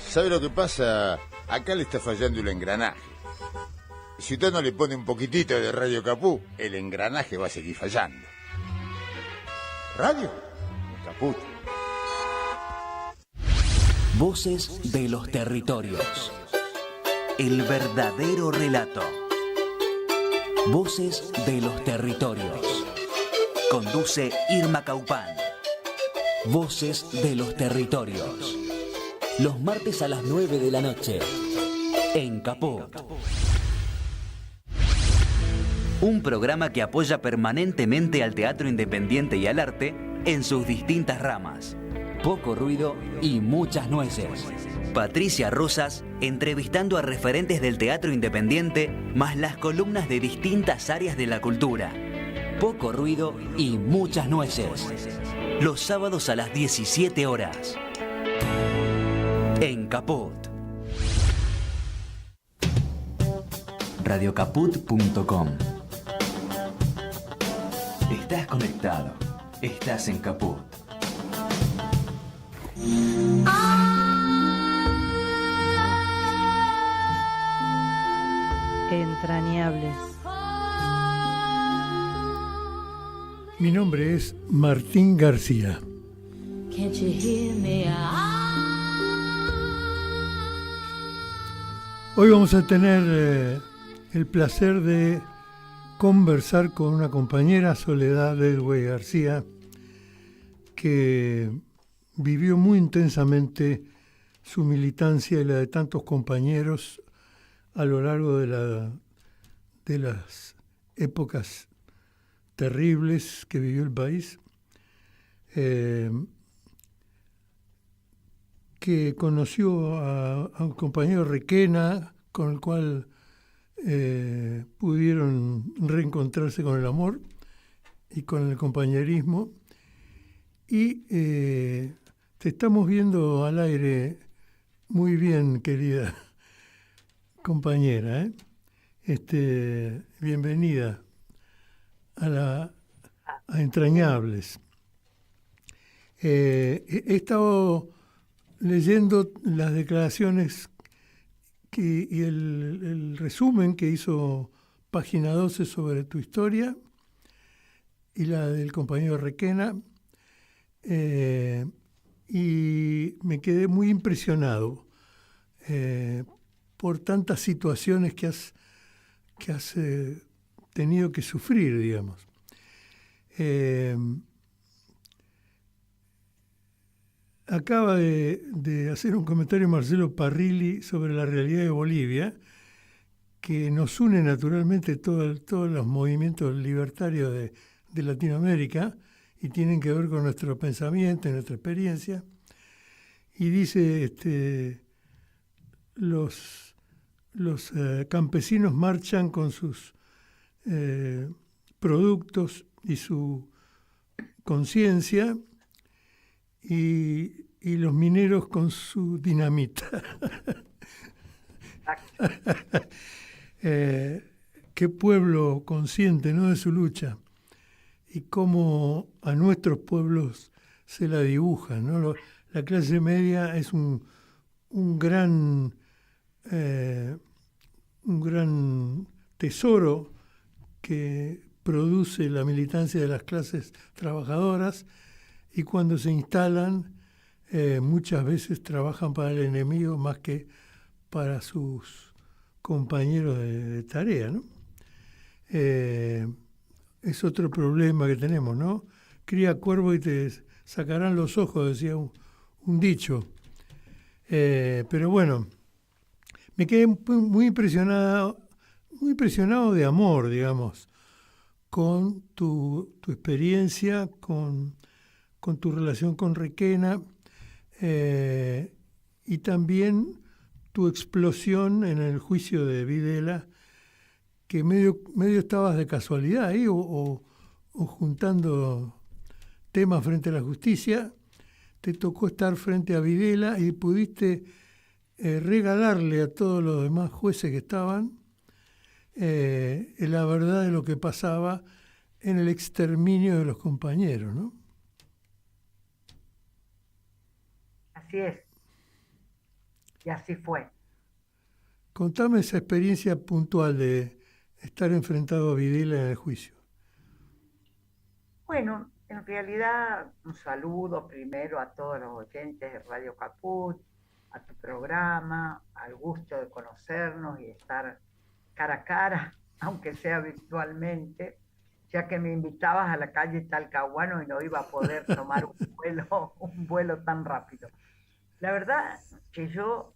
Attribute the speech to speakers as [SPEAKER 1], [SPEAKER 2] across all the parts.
[SPEAKER 1] ¿Sabe lo que pasa? Acá le está fallando el engranaje. Si usted no le pone un poquitito de Radio Caput, el engranaje va a seguir fallando. ¿Radio? Caput.
[SPEAKER 2] Voces de los territorios. El verdadero relato. Voces de los territorios. Conduce Irma Caupán. Voces de los territorios. Los martes a las 9 de la noche. En Caput. Un programa que apoya permanentemente al teatro independiente y al arte en sus distintas ramas. Poco ruido y muchas nueces. Patricia Rosas entrevistando a referentes del teatro independiente, más las columnas de distintas áreas de la cultura. Poco ruido y muchas nueces. Los sábados a las 17 horas. En Caput. Radiocaput.com. Estás conectado. Estás en Caput.
[SPEAKER 3] Entrañables.
[SPEAKER 4] Mi nombre es Martín García. Hoy vamos a tener el placer de conversar con una compañera, Soledad Edway García, que vivió muy intensamente su militancia y la de tantos compañeros a lo largo de las épocas terribles que vivió el país, que conoció a un compañero Requena, con el cual pudieron reencontrarse con el amor y con el compañerismo. Y te estamos viendo al aire muy bien, querida compañera, bienvenida a Entrañables. He estado leyendo las declaraciones y el resumen que hizo Página 12 sobre tu historia y la del compañero Requena, y me quedé muy impresionado por tantas situaciones que has tenido que sufrir, digamos. Acaba de hacer un comentario Marcelo Parrilli sobre la realidad de Bolivia, que nos une naturalmente todos los movimientos libertarios de Latinoamérica y tienen que ver con nuestro pensamiento y nuestra experiencia. Y dice, los campesinos marchan con sus productos y su conciencia, y los mineros con su dinamita. Qué pueblo consciente, ¿no?, de su lucha, y cómo a nuestros pueblos se la dibujan, ¿no? La clase media es un gran tesoro que produce la militancia de las clases trabajadoras, y cuando se instalan muchas veces trabajan para el enemigo más que para sus compañeros de tarea, ¿no? Es otro problema que tenemos, ¿no? Cría cuervo y te sacarán los ojos, decía un dicho. Pero bueno, me quedé muy impresionado de amor, digamos, con tu experiencia, con tu relación con Requena, y también tu explosión en el juicio de Videla, que medio estabas de casualidad ahí o juntando temas frente a la justicia. Te tocó estar frente a Videla y pudiste regalarle a todos los demás jueces que estaban la verdad de lo que pasaba en el exterminio de los compañeros, ¿no?
[SPEAKER 3] Así es. Y así fue.
[SPEAKER 4] Contame esa experiencia puntual de estar enfrentado a Videla en el juicio.
[SPEAKER 3] Bueno, en realidad un saludo primero a todos los oyentes de Radio Caput, a tu programa, al gusto de conocernos y estar cara a cara, aunque sea virtualmente, ya que me invitabas a la calle Talcahuano y no iba a poder tomar un vuelo tan rápido. La verdad que yo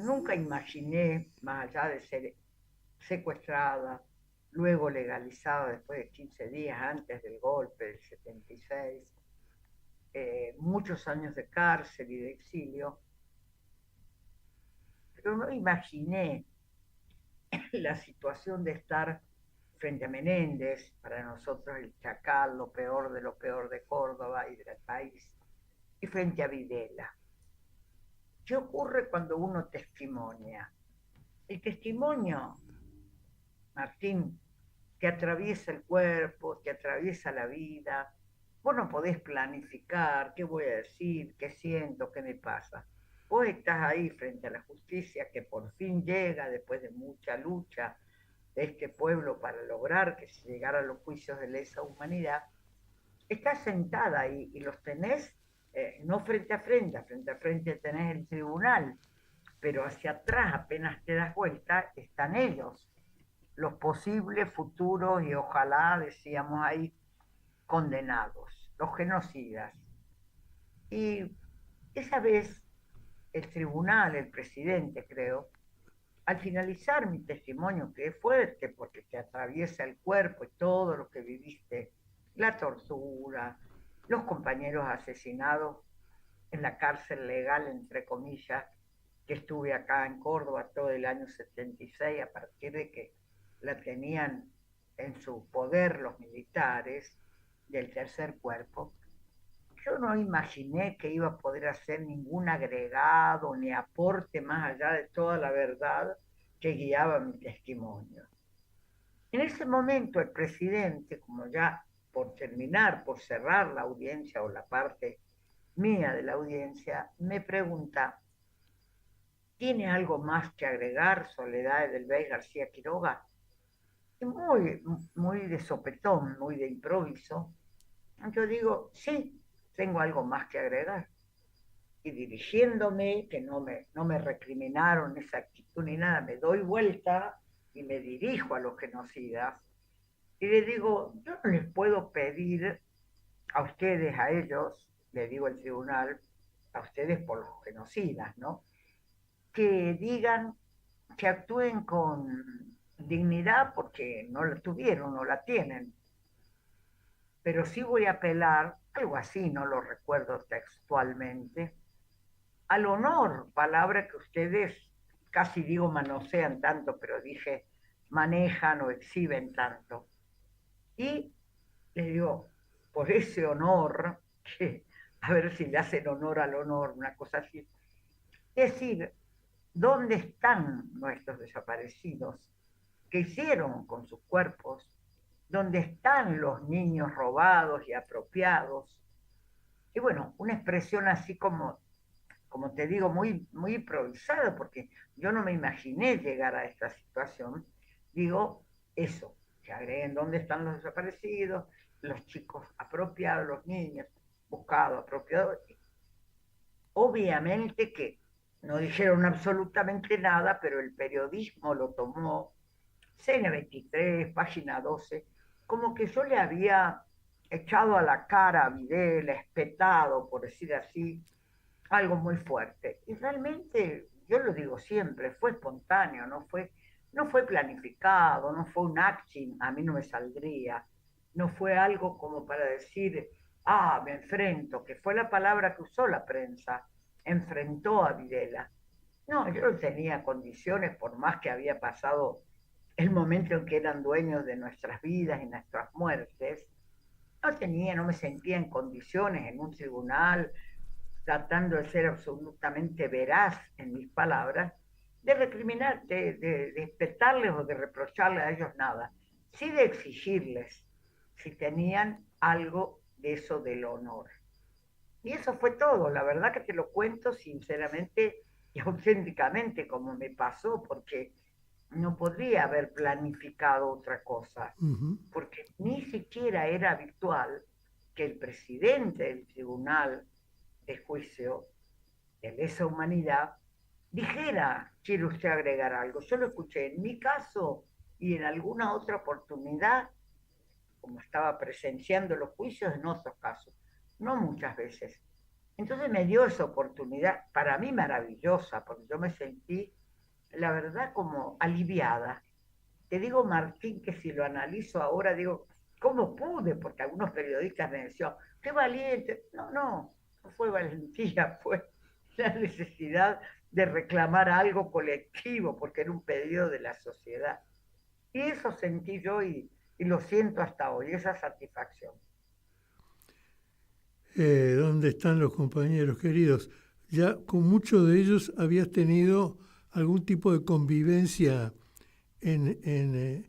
[SPEAKER 3] nunca imaginé, más allá de ser secuestrada, luego legalizada después de 15 días antes del golpe del 76, muchos años de cárcel y de exilio, pero no imaginé la situación de estar frente a Menéndez, para nosotros el chacal, lo peor de lo peor de Córdoba y del país, y frente a Videla. ¿Qué ocurre cuando uno testimonia? El testimonio, Martín, te atraviesa el cuerpo, te atraviesa la vida. Vos no podés planificar qué voy a decir, qué siento, qué me pasa. Vos estás ahí frente a la justicia que por fin llega después de mucha lucha de este pueblo para lograr que se llegara a los juicios de lesa humanidad. Estás sentada ahí y los tenés no frente a frente tenés el tribunal, pero hacia atrás apenas te das vuelta están ellos, los posibles futuros y ojalá, decíamos ahí, condenados, los genocidas. Y esa vez el tribunal, el presidente creo, al finalizar mi testimonio, que es fuerte porque te atraviesa el cuerpo y todo lo que viviste, la tortura, los compañeros asesinados en la cárcel legal, entre comillas, que estuve acá en Córdoba todo el año 76, a partir de que la tenían en su poder los militares del tercer cuerpo. Yo no imaginé que iba a poder hacer ningún agregado ni aporte más allá de toda la verdad que guiaba mi testimonio. En ese momento el presidente, como ya por terminar, por cerrar la audiencia o la parte mía de la audiencia, me pregunta, ¿tiene algo más que agregar, Soledad Edelweiss García Quiroga? Y muy de sopetón, muy de improviso, yo digo, sí, tengo algo más que agregar. Y dirigiéndome, que no me recriminaron esa actitud ni nada, me doy vuelta y me dirijo a los genocidas y les digo, yo no les puedo pedir a ustedes, a ellos, le digo al tribunal, a ustedes por los genocidas, ¿no? Que digan, que actúen con dignidad porque no la tuvieron, no la tienen. Pero sí voy a apelar, algo así, no lo recuerdo textualmente, al honor, palabra que ustedes casi digo manosean tanto, pero dije manejan o exhiben tanto. Y les digo, por ese honor, que a ver si le hacen honor al honor, una cosa así. Es decir, ¿dónde están nuestros desaparecidos? ¿Qué hicieron con sus cuerpos? ¿Dónde están los niños robados y apropiados? Y bueno, una expresión así como te digo, muy improvisada, porque yo no me imaginé llegar a esta situación. Digo, eso, que agreguen dónde están los desaparecidos, los chicos apropiados, los niños buscados, apropiados. Obviamente que no dijeron absolutamente nada, pero el periodismo lo tomó, CN23, página 12, como que yo le había echado a la cara a Videla, espetado, por decir así, algo muy fuerte. Y realmente, yo lo digo siempre, fue espontáneo, no fue planificado, no fue un acting, a mí no me saldría, no fue algo como para decir, ah, me enfrento, que fue la palabra que usó la prensa, enfrentó a Videla. No, yo no tenía condiciones, por más que había pasado el momento en que eran dueños de nuestras vidas y nuestras muertes, no me sentía en condiciones en un tribunal, tratando de ser absolutamente veraz en mis palabras, de recriminar, de espetarles o de reprocharles a ellos nada, sí de exigirles si tenían algo de eso del honor. Y eso fue todo, la verdad que te lo cuento sinceramente, y auténticamente como me pasó, porque no podría haber planificado otra cosa,
[SPEAKER 4] Ujú.
[SPEAKER 3] porque ni siquiera era habitual que el presidente del tribunal de juicio de lesa humanidad dijera, ¿quiere usted agregar algo? Yo lo escuché en mi caso y en alguna otra oportunidad, como estaba presenciando los juicios en otros casos, no muchas veces. Entonces me dio esa oportunidad, para mí maravillosa, porque yo me sentí, la verdad, como aliviada. Te digo, Martín, que si lo analizo ahora, digo, ¿cómo pude? Porque algunos periodistas me decían, qué valiente. No, no, no fue valentía, fue la necesidad de reclamar algo colectivo, porque era un pedido de la sociedad. Y eso sentí yo y lo siento hasta hoy, esa satisfacción.
[SPEAKER 4] ¿Dónde están los compañeros queridos? Ya con muchos de ellos habías tenido algún tipo de convivencia en, en,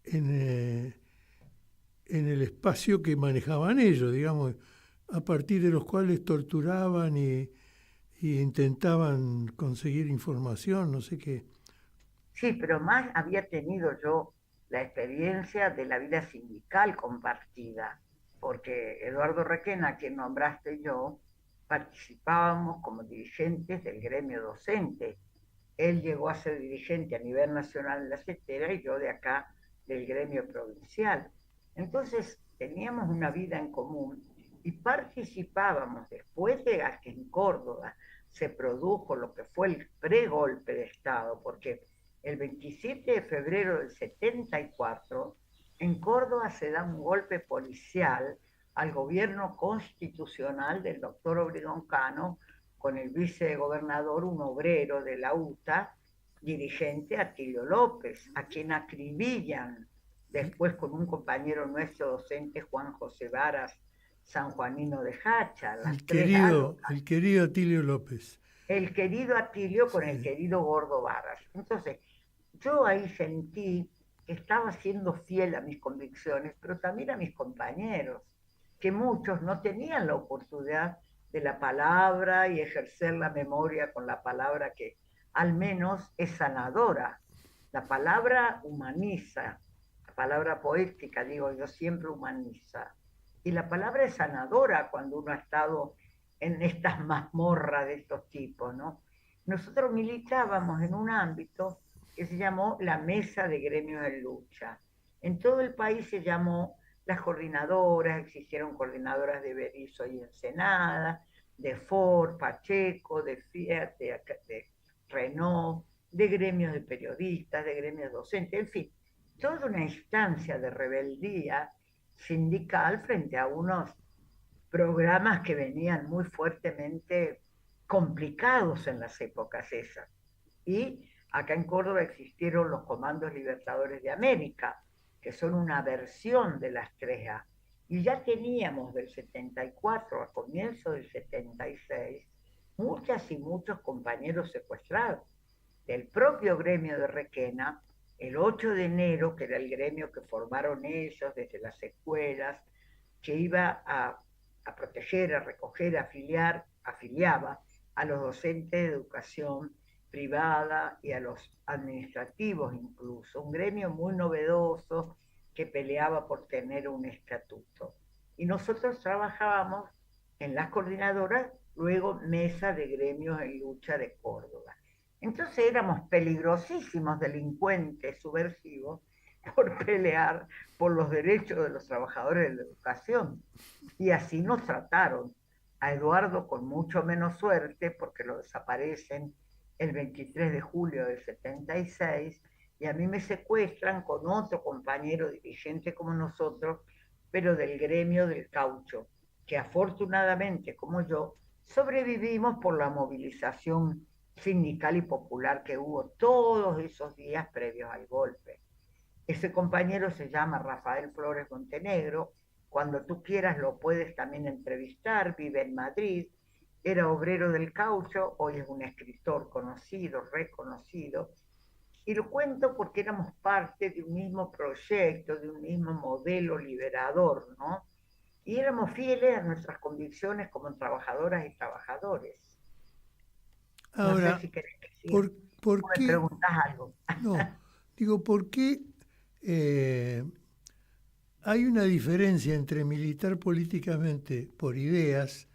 [SPEAKER 4] en, en el espacio que manejaban ellos, digamos, a partir de los cuales torturaban y intentaban conseguir información, no sé qué.
[SPEAKER 3] Sí, pero más había tenido yo la experiencia de la vida sindical compartida, porque Eduardo Requena, a quien nombraste yo, participábamos como dirigentes del gremio docente. Él llegó a ser dirigente a nivel nacional en la CETERA y yo de acá del gremio provincial. Entonces teníamos una vida en común y participábamos después de que en Córdoba se produjo lo que fue el pregolpe de Estado, porque el 27 de febrero del 74 en Córdoba se da un golpe policial al gobierno constitucional del doctor Obregón Cano, con el vicegobernador, un obrero de la UTA, dirigente Atilio López, a quien acribillan después con un compañero nuestro docente, Juan José Varas, sanjuanino de Hacha, las tres alos,
[SPEAKER 4] El querido Atilio López.
[SPEAKER 3] el querido Atilio con el
[SPEAKER 4] Sí.
[SPEAKER 3] querido Gordo Varas. Entonces, yo ahí sentí que estaba siendo fiel a mis convicciones, pero también a mis compañeros, que muchos no tenían la oportunidad de la palabra y ejercer la memoria con la palabra que al menos es sanadora. La palabra humaniza, la palabra poética, digo yo, siempre humaniza. Y la palabra es sanadora cuando uno ha estado en estas mazmorras de estos tipos, ¿no? Nosotros militábamos en un ámbito que se llamó la Mesa de Gremios en Lucha. En todo el país se llamó las coordinadoras, existieron coordinadoras de Berisso y Ensenada, de Ford, Pacheco, de Fiat, de Renault, de gremios de periodistas, de gremios docentes, en fin, toda una instancia de rebeldía sindical frente a unos programas que venían muy fuertemente complicados en las épocas esas. Y acá en Córdoba existieron los Comandos Libertadores de América, que son una versión de las 3A. Y ya teníamos del 74 a comienzo del 76 muchas y muchos compañeros secuestrados del propio gremio de Requena, el 8 de enero, que era el gremio que formaron ellos desde las escuelas, que iba a proteger, a recoger, a afiliar, afiliaba a los docentes de educación privada y a los administrativos incluso, un gremio muy novedoso que peleaba por tener un estatuto. Y nosotros trabajábamos en las coordinadoras, luego mesa de gremios en lucha de Córdoba. Entonces éramos peligrosísimos delincuentes subversivos por pelear por los derechos de los trabajadores de la educación. Y así nos trataron. A Eduardo con mucho menos suerte, porque lo desaparecen el 23 de julio del 76, y a mí me secuestran con otro compañero dirigente como nosotros, pero del gremio del caucho, que afortunadamente, como yo, sobrevivimos por la movilización sindical y popular que hubo todos esos días previos al golpe. Ese compañero se llama Rafael Flores Montenegro. Cuando tú quieras lo puedes también entrevistar, vive en Madrid, era obrero del caucho, hoy es un escritor conocido, reconocido, y lo cuento porque éramos parte de un mismo proyecto, de un mismo modelo liberador, ¿no? Y éramos fieles a nuestras convicciones como trabajadoras y trabajadores. No sé
[SPEAKER 4] Ahora,
[SPEAKER 3] si querés que siga.
[SPEAKER 4] ¿por
[SPEAKER 3] O me
[SPEAKER 4] qué?
[SPEAKER 3] preguntás algo.
[SPEAKER 4] No, digo, ¿por qué hay una diferencia entre militar políticamente por ideas,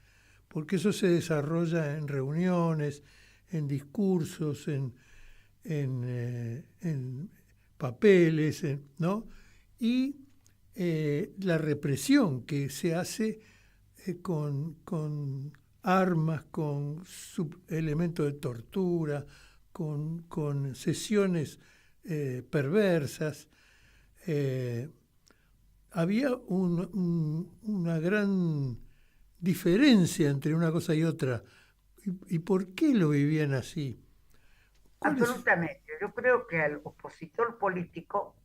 [SPEAKER 4] porque eso se desarrolla en reuniones, en discursos, en papeles, ¿no? Y la represión que se hace con armas, con elementos de tortura, con sesiones perversas. Había una gran diferencia entre una cosa y otra. ¿Y por qué lo vivían así? ¿Cuál es?
[SPEAKER 3] Absolutamente. Yo creo que al opositor político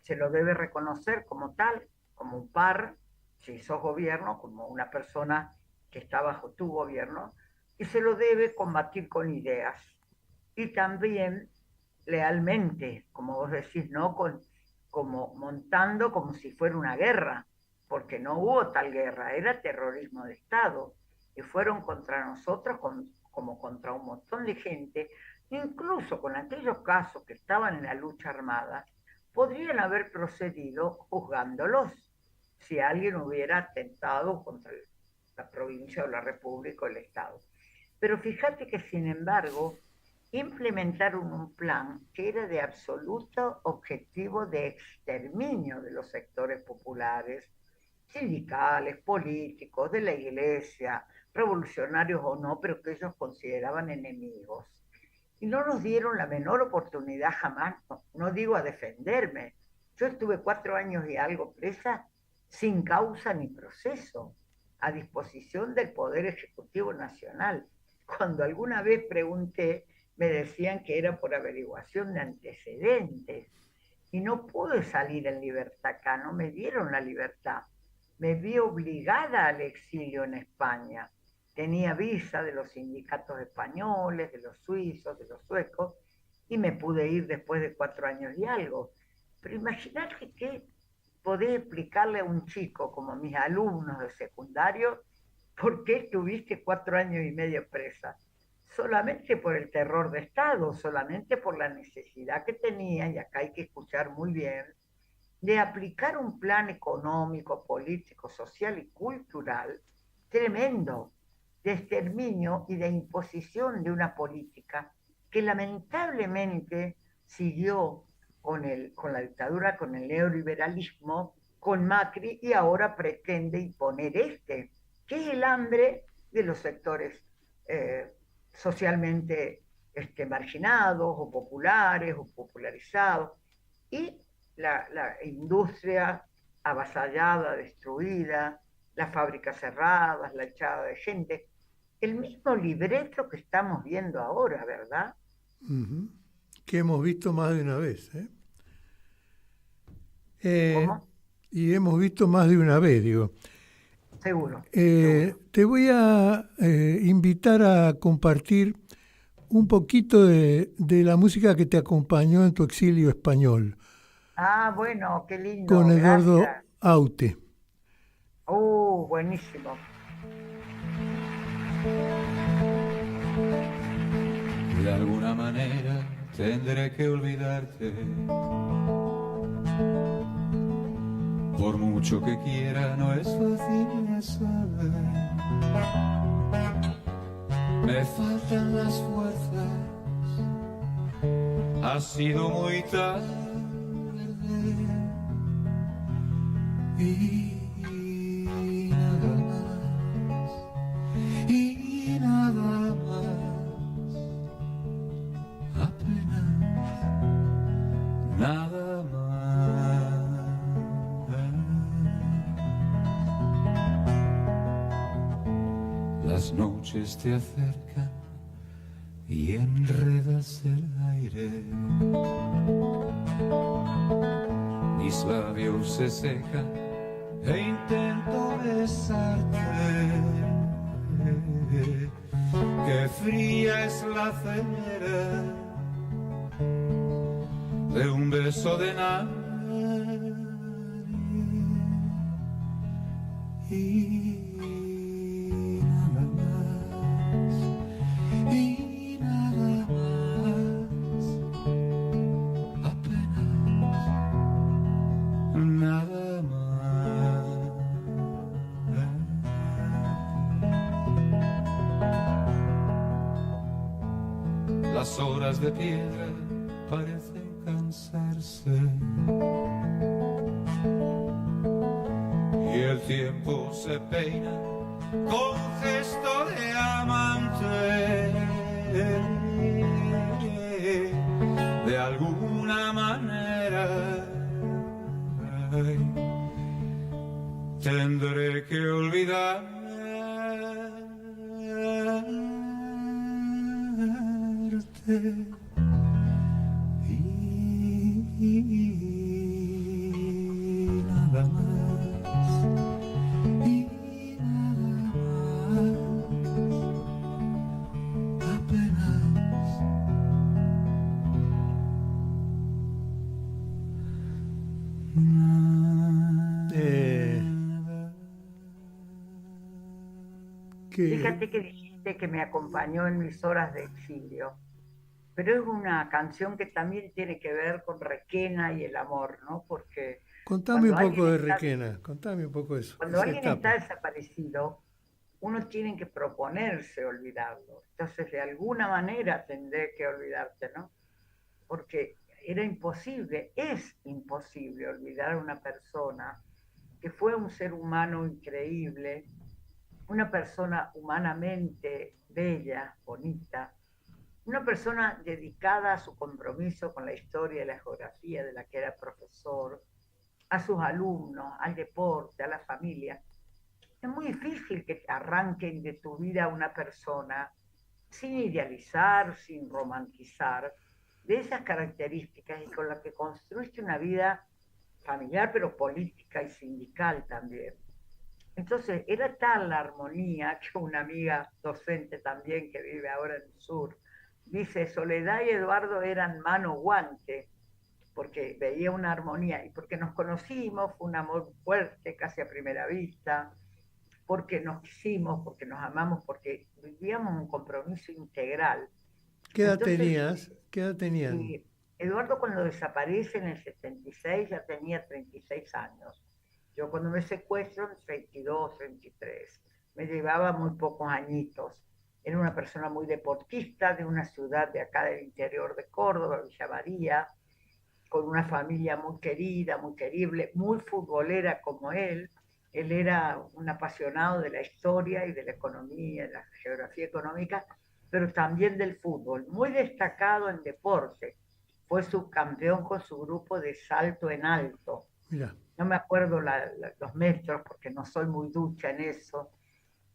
[SPEAKER 3] se lo debe reconocer como tal, como un par, si sos gobierno, como una persona que está bajo tu gobierno, y se lo debe combatir con ideas. Y también lealmente, como vos decís, ¿no? Como montando como si fuera una guerra, porque no hubo tal guerra, era terrorismo de Estado, y fueron contra nosotros como contra un montón de gente, incluso con aquellos casos que estaban en la lucha armada, podrían haber procedido juzgándolos si alguien hubiera atentado contra la provincia o la república o el Estado. Pero fíjate que, sin embargo, implementaron un plan que era de absoluto objetivo de exterminio de los sectores populares, sindicales, políticos, de la iglesia, revolucionarios o no, pero que ellos consideraban enemigos. Y no nos dieron la menor oportunidad jamás, no digo a defenderme. Yo estuve 4 años y algo presa sin causa ni proceso, a disposición del Poder Ejecutivo Nacional. Cuando alguna vez pregunté, me decían que era por averiguación de antecedentes. Y no pude salir en libertad acá, no me dieron la libertad. Me vi obligada al exilio en España. Tenía visa de los sindicatos españoles, de los suizos, de los suecos, y me pude ir después de 4 años y algo. Pero imagínate que podés explicarle a un chico como mis alumnos de secundario por qué estuviste 4 años y medio presa. Solamente por el terror de Estado, solamente por la necesidad que tenía, y acá hay que escuchar muy bien, de aplicar un plan económico, político, social y cultural tremendo, de exterminio y de imposición de una política que lamentablemente siguió con la dictadura, con el neoliberalismo, con Macri, y ahora pretende imponer que es el hambre de los sectores socialmente marginados o populares o popularizados, y la industria avasallada, destruida, las fábricas cerradas, la echada de gente, el mismo libreto que estamos viendo ahora, ¿verdad?
[SPEAKER 4] Ujú. Que hemos visto más de una vez.
[SPEAKER 3] ¿Cómo?
[SPEAKER 4] Y hemos visto más de una vez, digo.
[SPEAKER 3] Seguro. Seguro.
[SPEAKER 4] Te voy a invitar a compartir un poquito de la música que te acompañó en tu exilio español,
[SPEAKER 3] Ah, bueno, qué
[SPEAKER 4] con
[SPEAKER 3] lindo,
[SPEAKER 4] Eduardo
[SPEAKER 3] gracias.
[SPEAKER 4] Aute.
[SPEAKER 3] Buenísimo.
[SPEAKER 5] De alguna manera tendré que olvidarte. Por mucho que quiera, no es fácil, ya sabes. Me faltan las fuerzas. Ha sido muy tarde. Y nada más. Y nada más. Apenas nada más. Las noches te acercan y enredas el aire. Mis labios se secan e intento besarte. Qué fría es la cera de un beso de nadie. Y nada más, y nada las horas de piedra parecen cansarse y el tiempo se peina con gesto de amante. De alguna manera tendré que olvidarte. Y nada más, y nada más, apenas.
[SPEAKER 3] Fíjate que dijiste que me acompañó en mis horas de exilio, pero es una canción que también tiene que ver con Requena y el amor, ¿no? Porque
[SPEAKER 4] Contame
[SPEAKER 3] cuando
[SPEAKER 4] un poco
[SPEAKER 3] alguien
[SPEAKER 4] de
[SPEAKER 3] está,
[SPEAKER 4] Requena, contame un poco eso,
[SPEAKER 3] cuando
[SPEAKER 4] esa
[SPEAKER 3] alguien está
[SPEAKER 4] etapa.
[SPEAKER 3] desaparecido, uno tiene que proponerse olvidarlo. Entonces, de alguna manera tendré que olvidarte, ¿no? Porque era imposible, es imposible olvidar a una persona que fue un ser humano increíble, una persona humanamente bella, bonita, una persona dedicada a su compromiso con la historia y la geografía de la que era profesor, a sus alumnos, al deporte, a la familia. Es muy difícil que arranquen de tu vida una persona sin idealizar, sin romantizar, de esas características y con la que construiste una vida familiar, pero política y sindical también. Entonces, era tal la armonía que una amiga docente también que vive ahora en el sur, dice, Soledad y Eduardo eran mano guante, porque veía una armonía y porque nos conocimos, fue un amor fuerte, casi a primera vista, porque nos quisimos, porque nos amamos, porque vivíamos un compromiso integral.
[SPEAKER 4] ¿Qué edad
[SPEAKER 3] Entonces,
[SPEAKER 4] tenías? ¿Qué edad tenían?
[SPEAKER 3] Eduardo cuando desaparece en el 76 ya tenía 36 años. Yo cuando me secuestro, 32, 33. Me llevaba muy pocos añitos. Era una persona muy deportista de una ciudad de acá del interior de Córdoba, Villa María, con una familia muy querida, muy querible, muy futbolera como él. Él era un apasionado de la historia y de la economía, de la geografía económica, pero también del fútbol, muy destacado en deporte. Fue subcampeón con su grupo de salto en alto.
[SPEAKER 4] Mira,
[SPEAKER 3] No me acuerdo los metros porque no soy muy ducha en eso.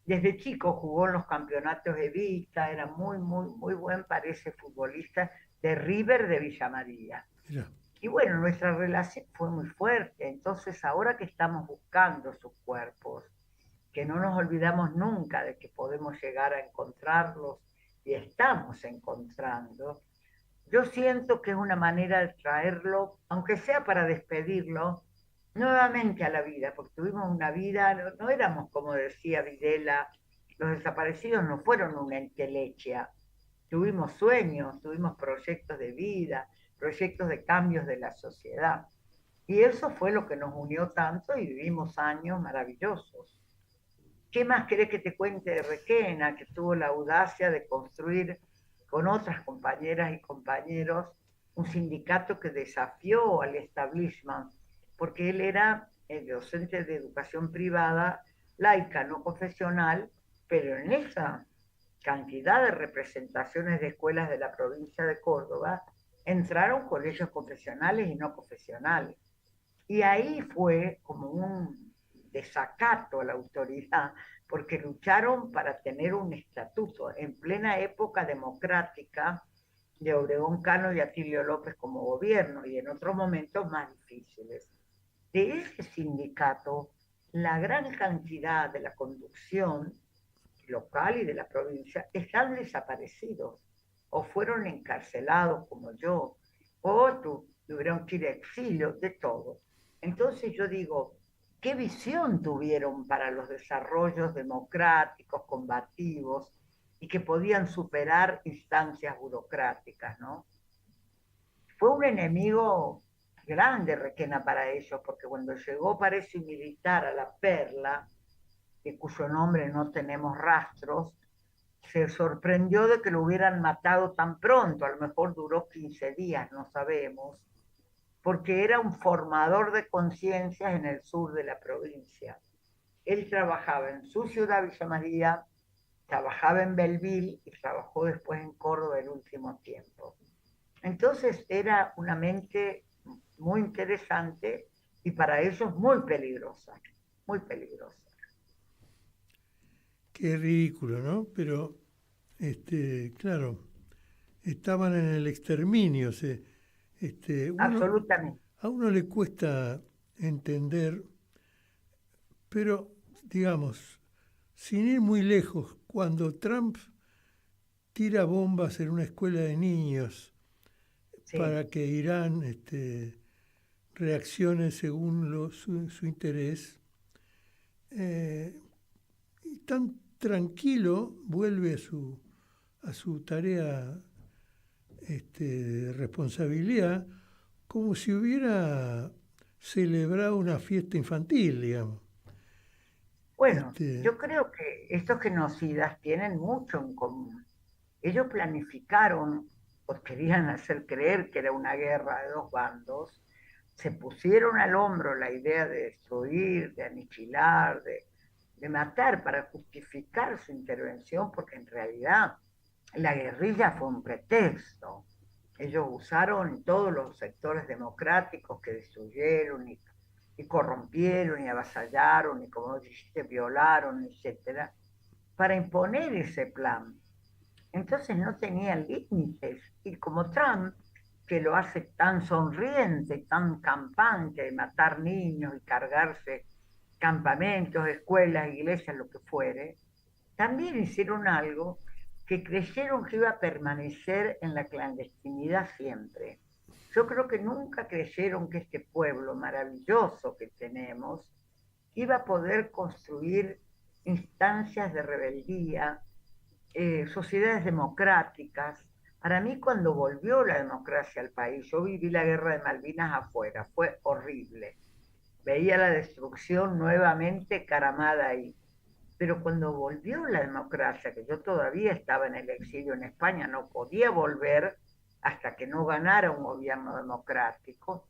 [SPEAKER 3] Desde chico jugó en los campeonatos de Vista, era muy, muy, muy buen, parece, futbolista de River de Villa María.
[SPEAKER 4] mira.
[SPEAKER 3] Y bueno, nuestra relación fue muy fuerte. Entonces, ahora que estamos buscando sus cuerpos, que no nos olvidamos nunca de que podemos llegar a encontrarlos y estamos encontrando, yo siento que es una manera de traerlo, aunque sea para despedirlo, nuevamente a la vida, porque tuvimos una vida, no, no éramos como decía Videla, los desaparecidos no fueron una entelequia, tuvimos sueños, tuvimos proyectos de vida, proyectos de cambios de la sociedad. Y eso fue lo que nos unió tanto y vivimos años maravillosos. ¿Qué más querés que te cuente de Requena, que tuvo la audacia de construir con otras compañeras y compañeros un sindicato que desafió al establishment, porque él era el docente de educación privada, laica, no confesional, pero en esa cantidad de representaciones de escuelas de la provincia de Córdoba, entraron colegios confesionales y no confesionales. Y ahí fue como un desacato a la autoridad, porque lucharon para tener un estatuto en plena época democrática de Obregón Cano y Atilio López como gobierno y en otros momentos más difíciles. De ese sindicato, la gran cantidad de la conducción local y de la provincia están desaparecidos o fueron encarcelados como yo, o tuvieron que ir a exilio, de todo. Entonces yo digo, ¿qué visión tuvieron para los desarrollos democráticos, combativos, y que podían superar instancias burocráticas, ¿no? Fue un enemigo grande Requena para ellos, porque cuando llegó parece militar a La Perla, de cuyo nombre no tenemos rastros, se sorprendió de que lo hubieran matado tan pronto, a lo mejor duró 15 días, no sabemos, porque era un formador de conciencias en el sur de la provincia. Él trabajaba en su ciudad, Villa María, trabajaba en Belleville y trabajó después en Córdoba el último tiempo. Entonces era una mente muy interesante y para ellos muy peligrosa, muy peligrosa.
[SPEAKER 4] Qué ridículo, ¿no? Pero, claro, estaban en el exterminio.
[SPEAKER 3] Absolutamente.
[SPEAKER 4] A uno le cuesta entender, pero, digamos, sin ir muy lejos, cuando Trump tira bombas en una escuela de niños
[SPEAKER 3] Sí.
[SPEAKER 4] para que Irán reaccione según su interés, y tan tranquilo vuelve a su tarea de responsabilidad, como si hubiera celebrado una fiesta infantil, digamos.
[SPEAKER 3] Bueno, yo creo que estos genocidas tienen mucho en común. Ellos planificaron, o querían hacer creer que era una guerra de dos bandos, se pusieron al hombro la idea de destruir, de aniquilar, de matar para justificar su intervención, porque en realidad la guerrilla fue un pretexto. Ellos usaron todos los sectores democráticos que destruyeron y corrompieron y avasallaron y, como dijiste, violaron, etcétera, para imponer ese plan. Entonces no tenían límites. Y como Trump, que lo hace tan sonriente, tan campante de matar niños y cargarse campamentos, escuelas, iglesias, lo que fuere, también hicieron algo que creyeron que iba a permanecer en la clandestinidad siempre. Yo creo que nunca creyeron que este pueblo maravilloso que tenemos iba a poder construir instancias de rebeldía, sociedades democráticas. Para mí, cuando volvió la democracia al país, yo viví la guerra de Malvinas afuera, fue horrible. Veía la destrucción nuevamente caramada ahí. Pero cuando volvió la democracia, que yo todavía estaba en el exilio en España, no podía volver hasta que no ganara un gobierno democrático,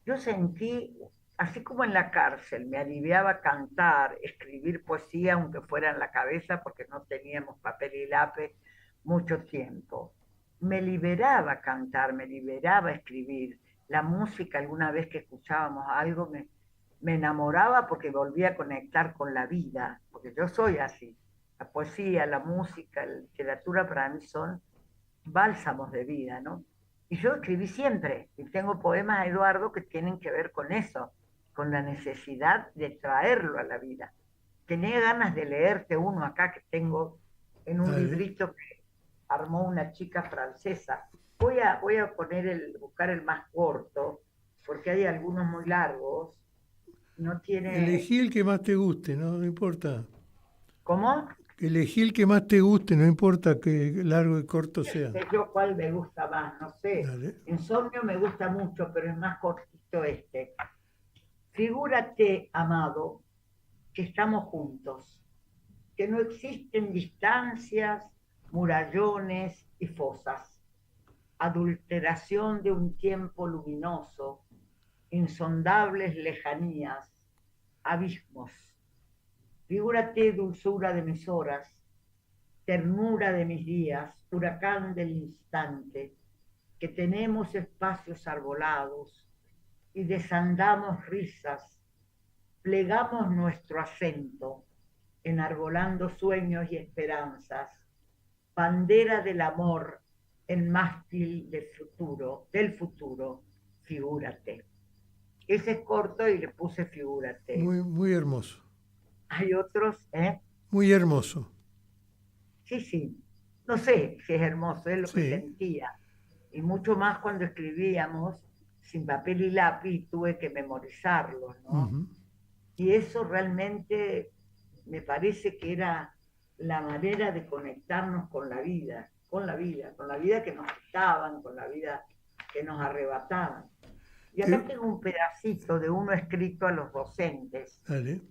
[SPEAKER 3] yo sentí, así como en la cárcel, me aliviaba cantar, escribir poesía, aunque fuera en la cabeza, porque no teníamos papel y lápiz mucho tiempo. Me liberaba cantar, me liberaba escribir. La música, alguna vez que escuchábamos algo, me enamoraba porque volvía a conectar con la vida, porque yo soy así. La poesía, la música, la literatura para mí son bálsamos de vida, ¿no? Y yo escribí siempre, y tengo poemas, Eduardo, que tienen que ver con eso, con la necesidad de traerlo a la vida. Tenía ganas de leerte uno acá que tengo en un librito que armó una chica francesa. Voy a buscar el más corto, porque hay algunos muy largos. No tiene...
[SPEAKER 4] Elegí el que más te guste, no importa.
[SPEAKER 3] ¿Cómo?
[SPEAKER 4] Elegí el que más te guste, no importa que largo y corto sea.
[SPEAKER 3] Yo cuál me gusta más, no sé.
[SPEAKER 4] Dale.
[SPEAKER 3] Insomnio me gusta mucho, pero es más cortito este. Figúrate, amado, que estamos juntos, que no existen distancias, murallones y fosas, adulteración de un tiempo luminoso, insondables lejanías, abismos. Figúrate, dulzura de mis horas, ternura de mis días, huracán del instante, que tenemos espacios arbolados y desandamos risas, plegamos nuestro acento, enarbolando sueños y esperanzas, bandera del amor en mástil del futuro, figúrate. Ese es corto y le puse figúrate.
[SPEAKER 4] Muy, muy hermoso.
[SPEAKER 3] Hay otros,
[SPEAKER 4] Muy hermoso.
[SPEAKER 3] Sí. No sé si es hermoso, es lo
[SPEAKER 4] Sí.
[SPEAKER 3] que sentía. Y mucho más cuando escribíamos sin papel y lápiz, tuve que memorizarlo, ¿no?
[SPEAKER 4] Uh-huh.
[SPEAKER 3] Y eso realmente me parece que era la manera de conectarnos con la vida que nos quitaban, con la vida que nos arrebataban. Y acá tengo un pedacito de uno escrito a los docentes.
[SPEAKER 4] Dale.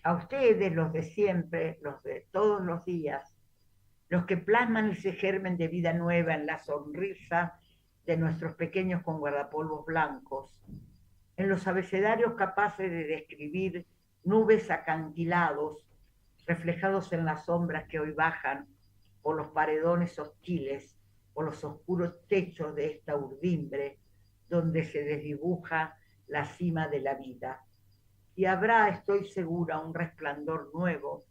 [SPEAKER 3] A ustedes, los de siempre, los de todos los días, los que plasman ese germen de vida nueva en la sonrisa de nuestros pequeños con guardapolvos blancos, en los abecedarios capaces de describir nubes acantilados reflejados en las sombras que hoy bajan por los paredones hostiles o los oscuros techos de esta urdimbre donde se desdibuja la cima de la vida. Y habrá, estoy segura, un resplandor nuevo,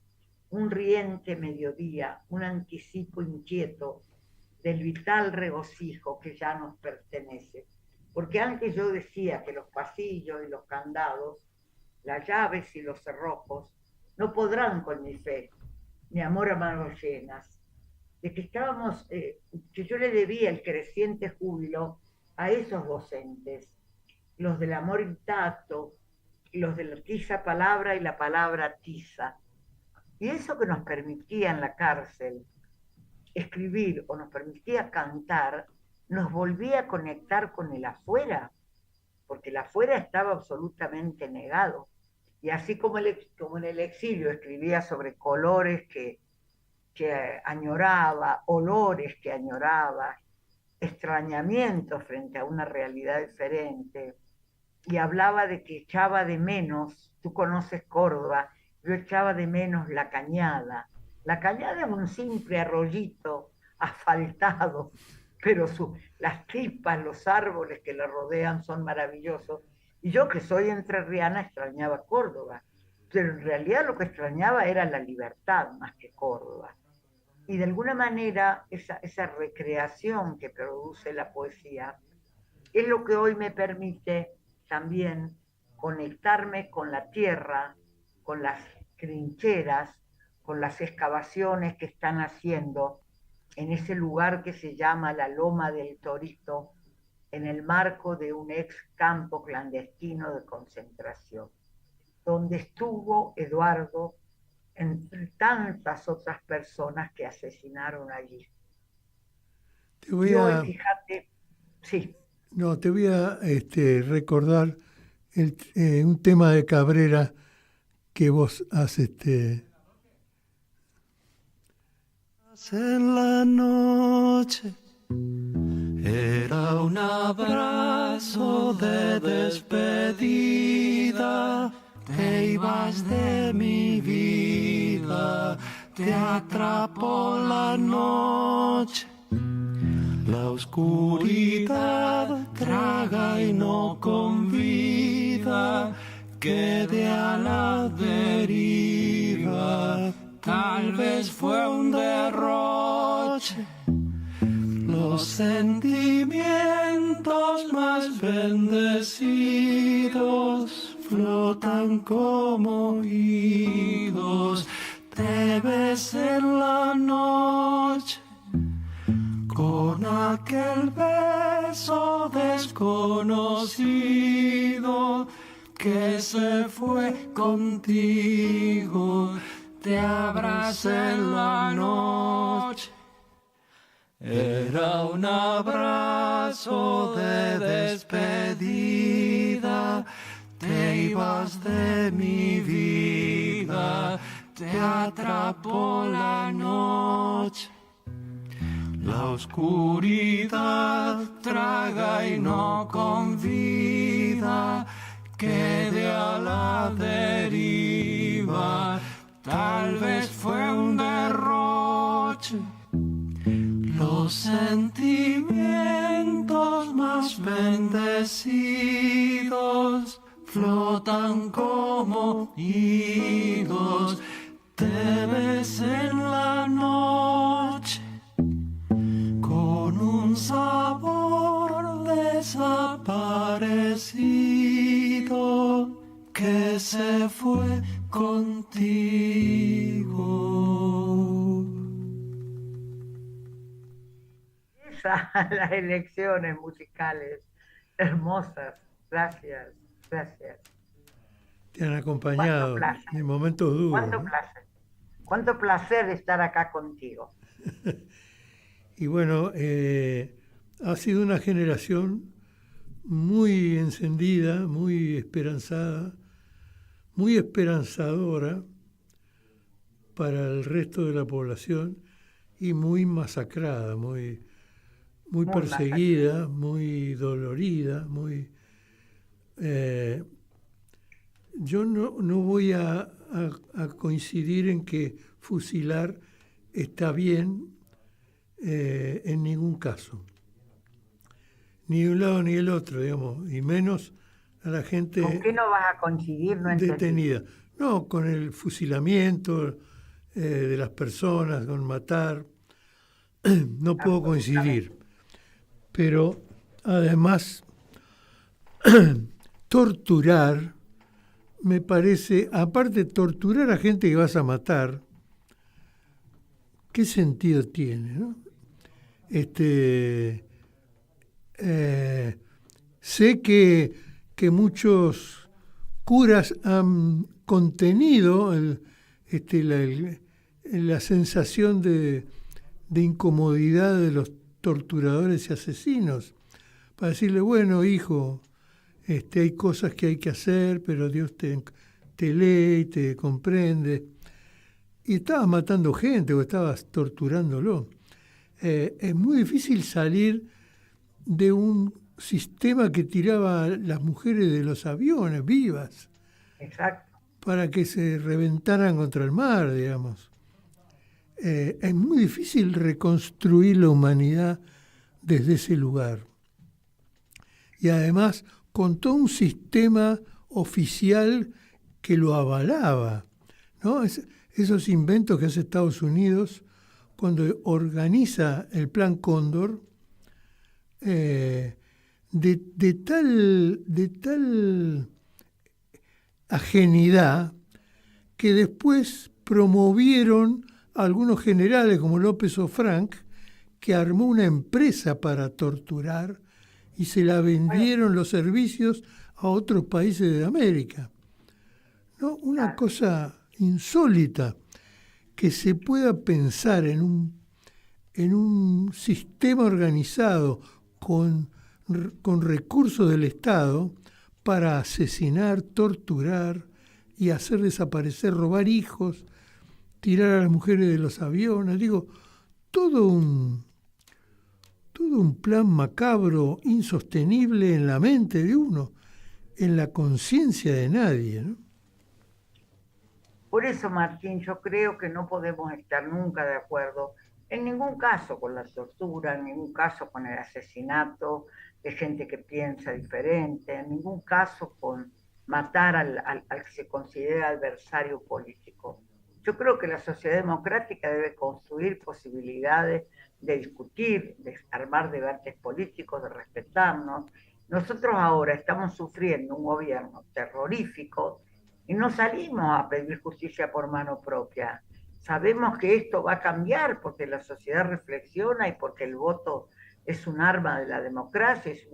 [SPEAKER 3] un riente mediodía, un anticipo inquieto del vital regocijo que ya nos pertenece. Porque antes yo decía que los pasillos y los candados, las llaves y los cerrojos, no podrán con mi fe, mi amor a manos llenas, de que estábamos, que yo le debía el creciente júbilo a esos docentes, los del amor intacto, los de la tiza palabra y la palabra tiza. Y eso que nos permitía en la cárcel escribir o nos permitía cantar, nos volvía a conectar con el afuera, porque el afuera estaba absolutamente negado. Y así como en el exilio escribía sobre colores que añoraba, olores que añoraba, extrañamiento frente a una realidad diferente, y hablaba de que echaba de menos, tú conoces Córdoba, yo echaba de menos la Cañada. La Cañada es un simple arroyito asfaltado, pero las tripas, los árboles que la rodean son maravillosos. Y yo, que soy entrerriana, extrañaba Córdoba, pero en realidad lo que extrañaba era la libertad más que Córdoba. Y de alguna manera esa recreación que produce la poesía es lo que hoy me permite también conectarme con la tierra, con las trincheras, con las excavaciones que están haciendo en ese lugar que se llama la Loma del Torito, en el marco de un ex campo clandestino de concentración, donde estuvo Eduardo entre tantas otras personas que asesinaron allí.
[SPEAKER 4] Y hoy,
[SPEAKER 3] fíjate, sí.
[SPEAKER 4] No, te voy a recordar un tema de Cabrera que vos has...
[SPEAKER 5] En la noche era un abrazo de despedida, te ibas de mi vida, te atrapó la noche. La oscuridad traga y no convida, quede a la deriva. Tal vez fue un derroche, los sentimientos más bendecidos flotan como idos. Te ves en la noche con aquel beso desconocido que se fue contigo. Te abracé en la noche, era un abrazo de despedida, te ibas de mi vida, te atrapó la noche. La oscuridad traga y no convida, quede a la deriva. Tal vez fue un derroche, los sentimientos más bendecidos flotan como hilos. Te ves en la noche con un sabor desaparecido que se fue contigo.
[SPEAKER 3] Las elecciones musicales hermosas, gracias, gracias.
[SPEAKER 4] Te han acompañado en momentos duros.
[SPEAKER 3] Cuánto placer, cuánto placer estar acá contigo.
[SPEAKER 4] Y bueno, ha sido una generación muy encendida, muy esperanzada, muy esperanzadora para el resto de la población y muy masacrada, muy
[SPEAKER 3] Muy
[SPEAKER 4] perseguida, muy dolorida, muy... yo no voy a coincidir en que fusilar está bien en ningún caso. Ni un lado ni el otro, digamos, y menos a la
[SPEAKER 3] ¿Con
[SPEAKER 4] gente
[SPEAKER 3] qué no vas a coincidir? No entendí.
[SPEAKER 4] detenida. No, con el fusilamiento de las personas, con matar, no puedo coincidir. Pero además, torturar, me parece, aparte de torturar a gente que vas a matar, ¿qué sentido tiene, no? Sé que muchos curas han contenido la sensación de incomodidad de los torturadores y asesinos, para decirle, bueno, hijo, hay cosas que hay que hacer, pero Dios te lee y te comprende. Y estabas matando gente o estabas torturándolo. Es muy difícil salir de un sistema que tiraba a las mujeres de los aviones vivas.
[SPEAKER 3] Exacto.
[SPEAKER 4] Para que se reventaran contra el mar, digamos. Es muy difícil reconstruir la humanidad desde ese lugar. Y además con todo un sistema oficial que lo avalaba, ¿no? Esos inventos que hace Estados Unidos cuando organiza el Plan Cóndor, de tal ajenidad que después promovieron a algunos generales como López Ofranc, que armó una empresa para torturar y se la vendieron los servicios a otros países de América. ¿No? Una cosa insólita, que se pueda pensar en un sistema organizado con recursos del Estado para asesinar, torturar y hacer desaparecer, robar hijos, tirar a las mujeres de los aviones. Digo, todo un plan macabro, insostenible en la mente de uno, en la conciencia de nadie, ¿no?
[SPEAKER 3] Por eso, Martín, yo creo que no podemos estar nunca de acuerdo en ningún caso con la tortura, en ningún caso con el asesinato de gente que piensa diferente, en ningún caso con matar al que se considera adversario político. Yo creo que la sociedad democrática debe construir posibilidades de discutir, de armar debates políticos, de respetarnos. Nosotros ahora estamos sufriendo un gobierno terrorífico y no salimos a pedir justicia por mano propia. Sabemos que esto va a cambiar porque la sociedad reflexiona y porque el voto es un arma de la democracia, es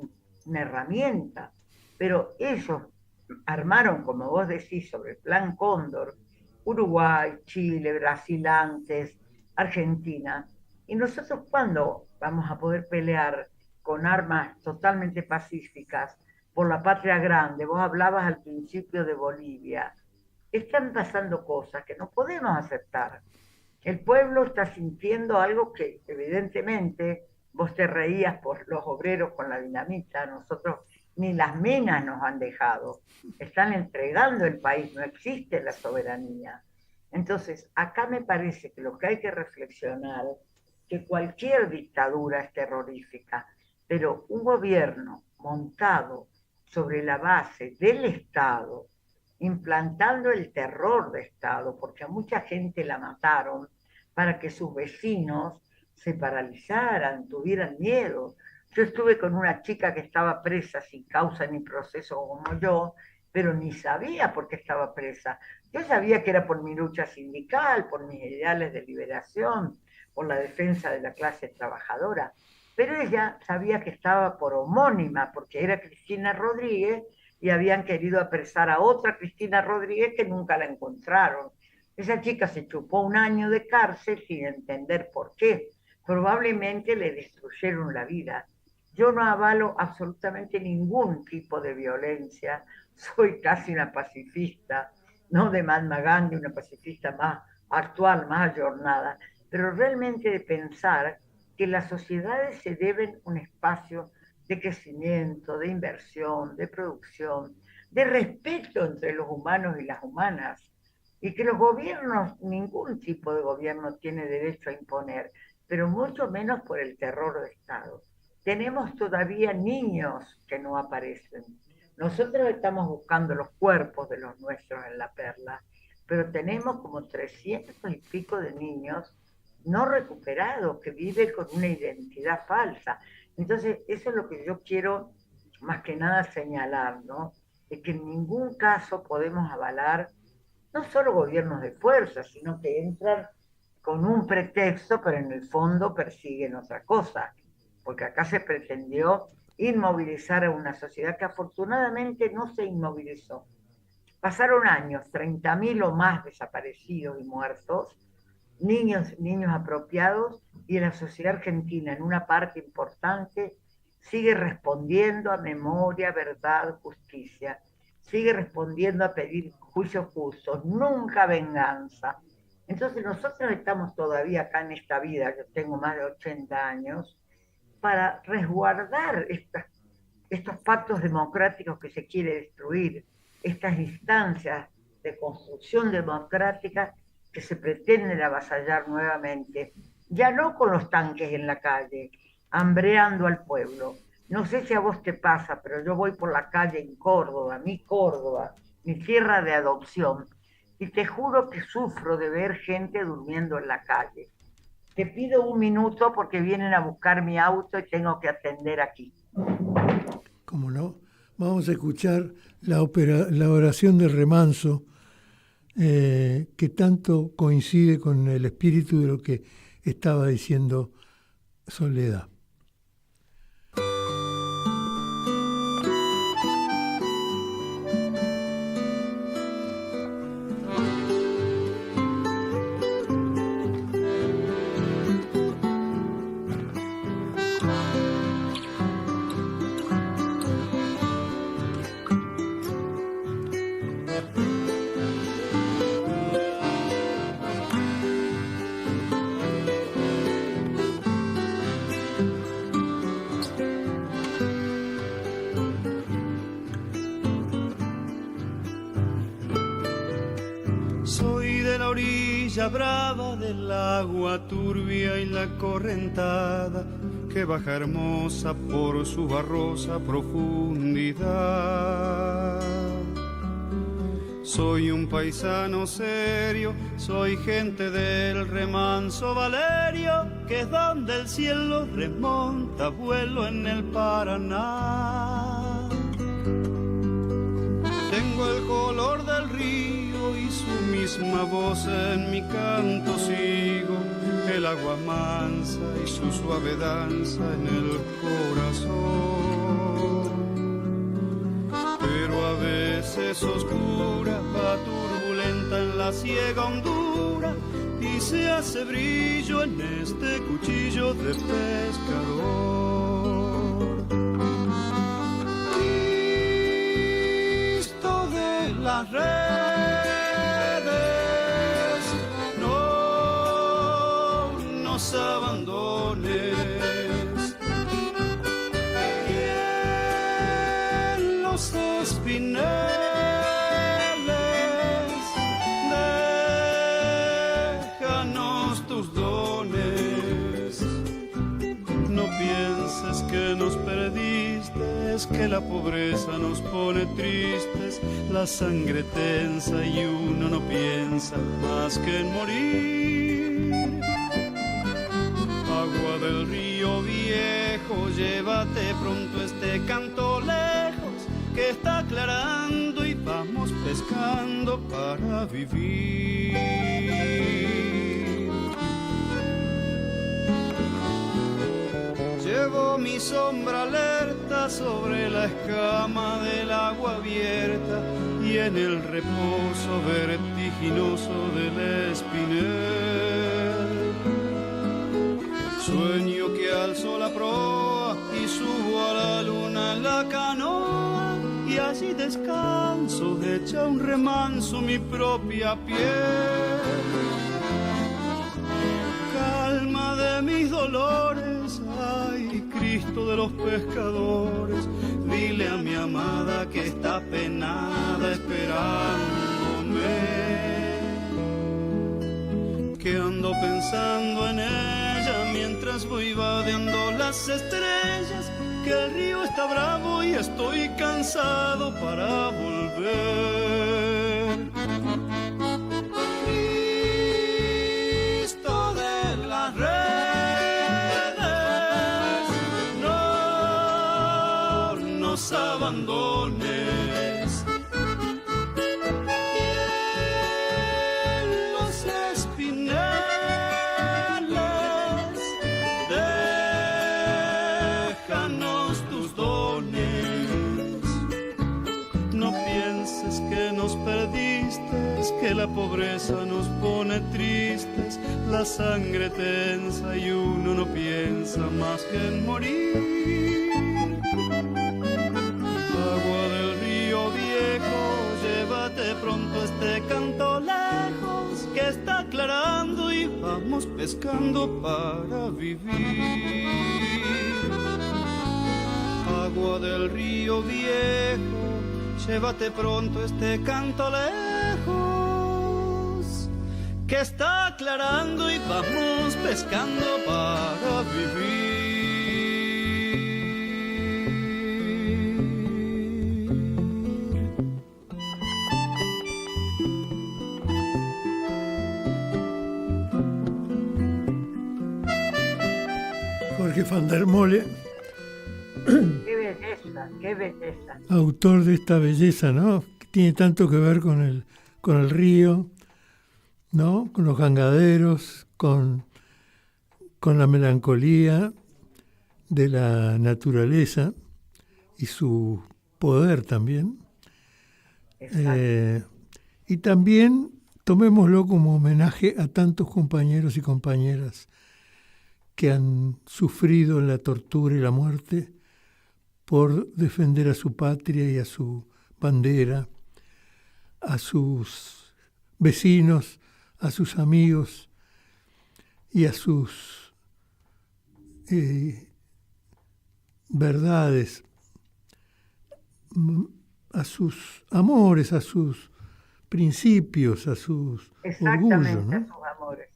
[SPEAKER 3] una herramienta. Pero ellos armaron, como vos decís, sobre el Plan Cóndor, Uruguay, Chile, Brasil antes, Argentina. ¿Y nosotros cuándo vamos a poder pelear con armas totalmente pacíficas por la patria grande? Vos hablabas al principio de Bolivia. Están pasando cosas que no podemos aceptar. El pueblo está sintiendo algo que evidentemente vos te reías por los obreros con la dinamita, nosotros ni las minas nos han dejado, están entregando el país, no existe la soberanía. Entonces, acá me parece que lo que hay que reflexionar, que cualquier dictadura es terrorífica, pero un gobierno montado sobre la base del Estado, implantando el terror de Estado, porque a mucha gente la mataron para que sus vecinos se paralizaran, tuvieran miedo. Yo estuve con una chica que estaba presa sin causa ni proceso como yo, pero ni sabía por qué estaba presa. Yo sabía que era por mi lucha sindical, por mis ideales de liberación, por la defensa de la clase trabajadora, pero ella sabía que estaba por homónima, porque era Cristina Rodríguez y habían querido apresar a otra Cristina Rodríguez que nunca la encontraron. Esa chica se chupó 1 año de cárcel sin entender por qué. Probablemente le destruyeron la vida. Yo no avalo absolutamente ningún tipo de violencia. Soy casi una pacifista, no de Mahatma Gandhi, una pacifista más actual, más ayornada. pero realmente de pensar que las sociedades se deben un espacio de crecimiento, de inversión, de producción, de respeto entre los humanos y las humanas, y que los gobiernos, ningún tipo de gobierno tiene derecho a imponer, pero mucho menos por el terror de Estado. Tenemos todavía niños que no aparecen. Nosotros estamos buscando los cuerpos de los nuestros en La Perla, pero tenemos como 300 y pico de niños no recuperados que viven con una identidad falsa. Entonces, eso es lo que yo quiero más que nada señalar, ¿no? De que en ningún caso podemos avalar no solo gobiernos de fuerza, sino que entran con un pretexto, pero en el fondo persiguen otra cosa, porque acá se pretendió inmovilizar a una sociedad que afortunadamente no se inmovilizó. Pasaron años, 30.000 o más desaparecidos y muertos, niños apropiados, y la sociedad argentina, en una parte importante, sigue respondiendo a memoria, verdad, justicia, sigue respondiendo a pedir juicios justos, nunca venganza. Entonces nosotros estamos todavía acá en esta vida, yo tengo más de 80 años, para resguardar estos pactos democráticos que se quiere destruir, estas instancias de construcción democrática que se pretenden avasallar nuevamente, ya no con los tanques en la calle, hambreando al pueblo. No sé si a vos te pasa, pero yo voy por la calle en Córdoba, mi tierra de adopción, y te juro que sufro de ver gente durmiendo en la calle. Te pido un minuto porque vienen a buscar mi auto y tengo que atender aquí.
[SPEAKER 4] ¿Cómo no? Vamos a escuchar la oración del remanso, que tanto coincide con el espíritu de lo que estaba diciendo Soledad.
[SPEAKER 6] Brava del agua turbia y la correntada que baja hermosa por su barrosa profundidad. Soy un paisano serio, soy gente del remanso Valerio, que es donde el cielo remonta vuelo en el Paraná. Tengo el color del río y su misma voz en mi canto sigo, el agua mansa y su suave danza en el corazón. Pero a veces oscura, va turbulenta en la ciega hondura y se hace brillo en este cuchillo de pescador. Cristo de las redes, abandones, y en los espineles déjanos tus dones. No pienses que nos perdiste, es que la pobreza nos pone tristes, la sangre tensa y uno no piensa más que en morir. Agua del río viejo, llévate pronto este canto lejos, que está aclarando y vamos pescando para vivir. Llevo mi sombra alerta sobre la escama del agua abierta y en el reposo vertiginoso del espinel. Sueño que alzo la proa y subo a la luna en la canoa y allí descanso, hecha un remanso mi propia piel. dolores. Ay, Cristo de los pescadores, dile a mi amada que está penada esperándome, que ando pensando en ella mientras voy vadeando las estrellas, que el río está bravo y estoy cansado para volver. Cristo de las redes, no nos abandones. Y en los espineles, déjanos tus dones. No pienses que nos perdiste, que la pobreza nos pone tristes, la sangre tensa y uno no piensa más que en morir. Agua del río viejo, llévate pronto este canto lejos, que está aclarando y vamos pescando para vivir. Agua del río viejo, llévate pronto este canto lejos, que está aclarando y vamos pescando para vivir.
[SPEAKER 4] Jorge van der Mole,
[SPEAKER 3] Qué belleza.
[SPEAKER 4] autor de esta belleza, ¿no? Que tiene tanto que ver con el río, ¿no? Con los gangaderos, con la melancolía de la naturaleza y su poder también. Y también tomémoslo como homenaje a tantos compañeros y compañeras que han sufrido la tortura y la muerte por defender a su patria y a su bandera, a sus vecinos, a sus amigos y a sus verdades, a sus amores, a sus principios, a sus orgullos, ¿no?
[SPEAKER 3] A sus amores.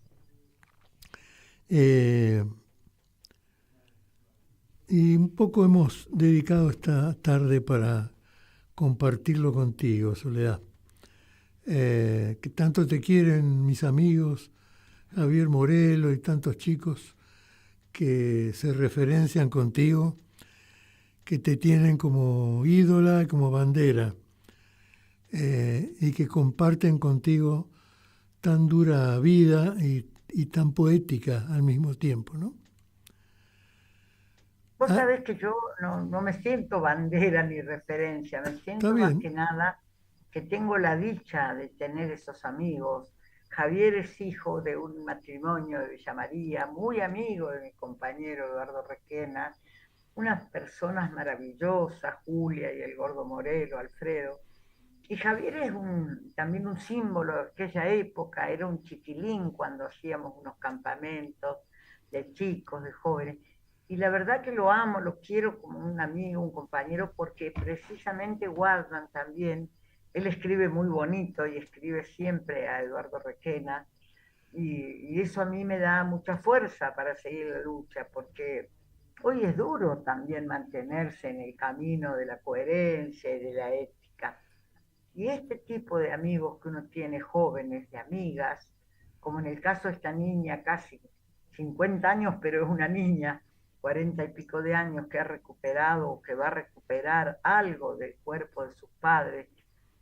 [SPEAKER 4] Y un poco hemos dedicado esta tarde para compartirlo contigo, Soledad. Que tanto te quieren mis amigos, Javier Morelo y tantos chicos que se referencian contigo, que te tienen como ídola y como bandera, y que comparten contigo tan dura vida y tan poética al mismo tiempo, ¿no?
[SPEAKER 3] Vos sabés que yo no me siento bandera ni referencia, me siento más que nada que tengo la dicha de tener esos amigos. Javier es hijo de un matrimonio de Villa María, muy amigo de mi compañero Eduardo Requena, unas personas maravillosas, Julia y el Gordo Morelo, Alfredo. Y Javier es también un símbolo de aquella época, era un chiquilín cuando hacíamos unos campamentos de chicos, de jóvenes. Y la verdad que lo amo, lo quiero como un amigo, un compañero, porque precisamente guardan también, él escribe muy bonito y escribe siempre a Eduardo Requena, y eso a mí me da mucha fuerza para seguir la lucha, porque hoy es duro también mantenerse en el camino de la coherencia y de la ética. Y este tipo de amigos que uno tiene, jóvenes, de amigas, como en el caso de esta niña, casi 50 años, pero es una niña, 40 y pico de años, que ha recuperado o que va a recuperar algo del cuerpo de sus padres,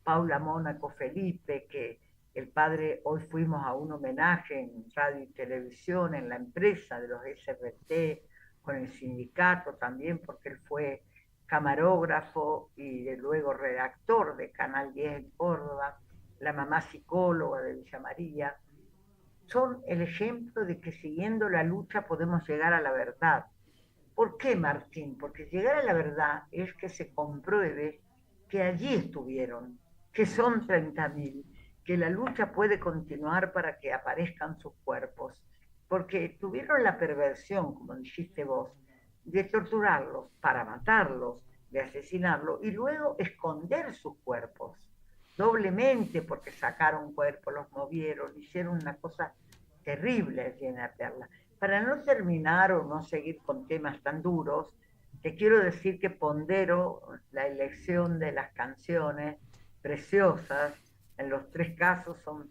[SPEAKER 3] Paula Mónaco Felipe, que el padre, hoy fuimos a un homenaje en radio y televisión, en la empresa de los SRT, con el sindicato también, porque él fue camarógrafo y luego redactor de Canal 10 en Córdoba, la mamá psicóloga de Villa María. Son el ejemplo de que siguiendo la lucha podemos llegar a la verdad. ¿Por qué, Martín? Porque llegar a la verdad es que se compruebe que allí estuvieron, que son 30.000, que la lucha puede continuar para que aparezcan sus cuerpos. porque tuvieron la perversión, como dijiste vos, de torturarlos para matarlos, de asesinarlos y luego esconder sus cuerpos, doblemente porque sacaron cuerpos, los movieron, hicieron una cosa terrible allí en La Perla. Para no terminar o no seguir con temas tan duros, te quiero decir que pondero la elección de las canciones preciosas, en los tres casos son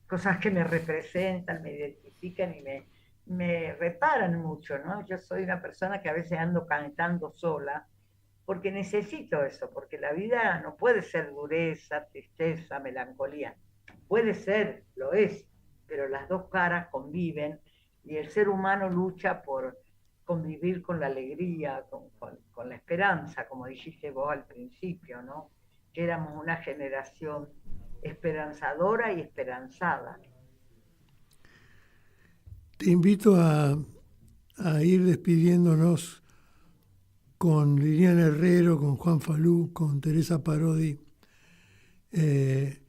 [SPEAKER 3] cosas que me representan, me identifican y me reparan mucho, ¿no? Yo soy una persona que a veces ando cantando sola, porque necesito eso, porque la vida no puede ser dureza, tristeza, melancolía. Puede ser, lo es, pero las dos caras conviven y el ser humano lucha por convivir con la alegría, con la esperanza, como dijiste vos al principio, ¿no? Que éramos una generación esperanzadora y esperanzada.
[SPEAKER 4] Te invito a ir despidiéndonos con Liliana Herrero, con Juan Falú, con Teresa Parodi, que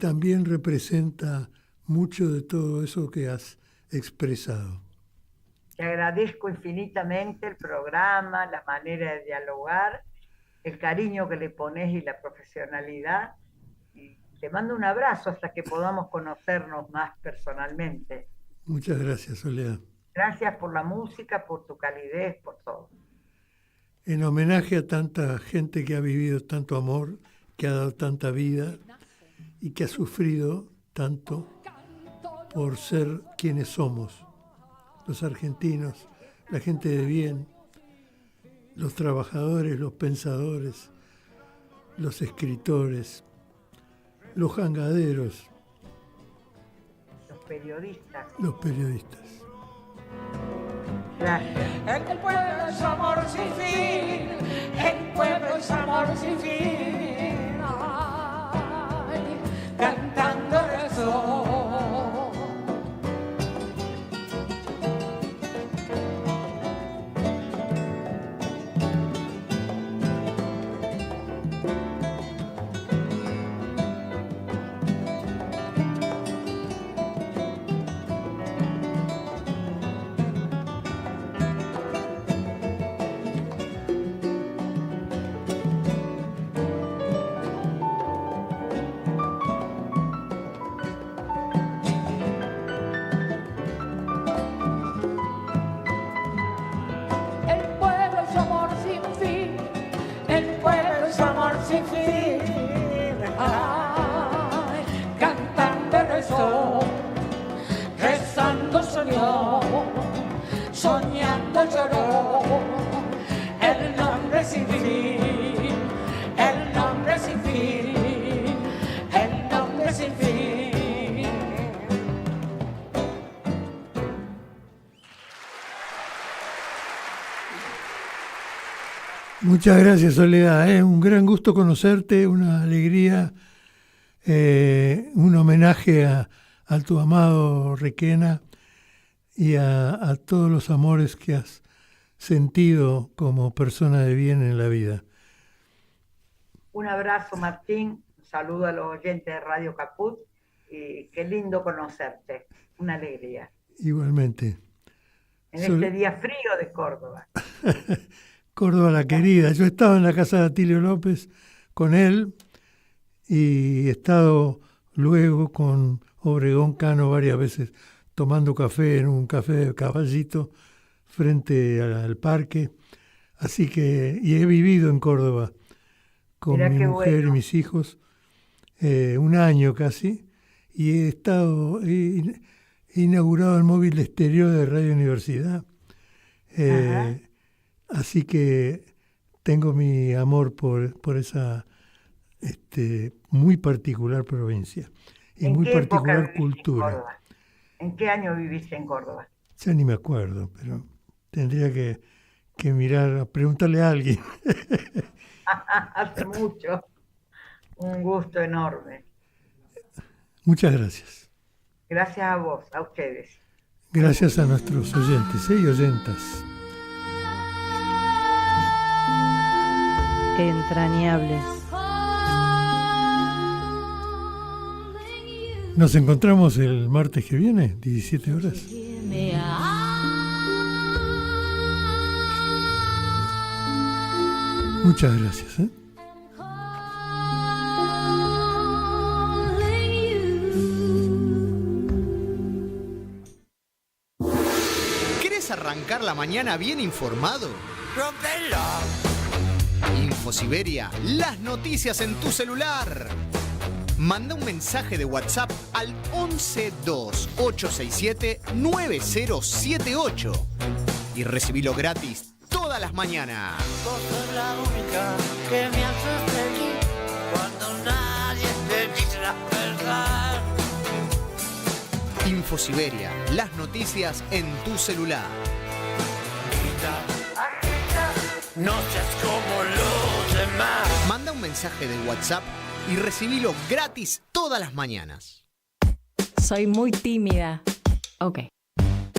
[SPEAKER 4] también representa mucho de todo eso que has expresado.
[SPEAKER 3] Te agradezco infinitamente el programa, la manera de dialogar, el cariño que le pones y la profesionalidad. Y te mando un abrazo hasta que podamos conocernos más personalmente.
[SPEAKER 4] Muchas gracias, Soledad.
[SPEAKER 3] Gracias por la música, por tu calidez, por todo.
[SPEAKER 4] En homenaje a tanta gente que ha vivido tanto amor, que ha dado tanta vida y que ha sufrido tanto por ser quienes somos, los argentinos, la gente de bien, los trabajadores, los pensadores, los escritores, los jangaderos,
[SPEAKER 3] Los periodistas.
[SPEAKER 4] los periodistas.
[SPEAKER 3] Gracias.
[SPEAKER 7] El pueblo es amor sin fin, el pueblo es amor sin fin, ay, cantando el sol. Sin fin, ay, cantando rezó, rezando soñó, soñando lloró, el nombre sin fin, el nombre sin fin, el nombre sin fin.
[SPEAKER 4] Muchas gracias, Soledad. Es un gran gusto conocerte, una alegría, un homenaje a tu amado Requena y a todos los amores que has sentido como persona de bien en la vida.
[SPEAKER 3] Un abrazo, Martín. Un saludo a los oyentes de Radio Caput. Y qué lindo conocerte. Una alegría.
[SPEAKER 4] Igualmente.
[SPEAKER 3] En este día frío de Córdoba.
[SPEAKER 4] Córdoba la querida. Yo he estado en la casa de Atilio López con él y he estado luego con Obregón Cano varias veces tomando café en un café de Caballito frente al parque. Así que, y he vivido en Córdoba con
[SPEAKER 3] Mirá
[SPEAKER 4] mi
[SPEAKER 3] qué
[SPEAKER 4] mujer
[SPEAKER 3] bueno.
[SPEAKER 4] y mis hijos un año casi, y he inaugurado el móvil exterior de Radio Universidad. Así que tengo mi amor por esa muy particular provincia y muy particular cultura.
[SPEAKER 3] ¿En qué año viviste en Córdoba?
[SPEAKER 4] Ya ni me acuerdo, pero tendría que mirar, preguntarle a alguien.
[SPEAKER 3] Hace mucho. Un gusto enorme.
[SPEAKER 4] Muchas gracias.
[SPEAKER 3] Gracias a vos, a ustedes.
[SPEAKER 4] Gracias a nuestros oyentes y oyentas.
[SPEAKER 8] Entrañables.
[SPEAKER 4] Nos encontramos el martes que viene, 17 horas. Muchas gracias.
[SPEAKER 8] ¿Querés arrancar la mañana bien informado? InfoSiberia, las noticias en tu celular. Manda un mensaje de WhatsApp al 1128679078 y recibilo gratis todas las mañanas.
[SPEAKER 7] Vos sos la única que me hace feliz cuando nadie te dice la verdad.
[SPEAKER 8] InfoSiberia, las noticias en tu celular.
[SPEAKER 7] No seas como los demás.
[SPEAKER 8] Manda un mensaje de WhatsApp y recibilo gratis todas las mañanas.
[SPEAKER 9] Soy muy tímida. Ok.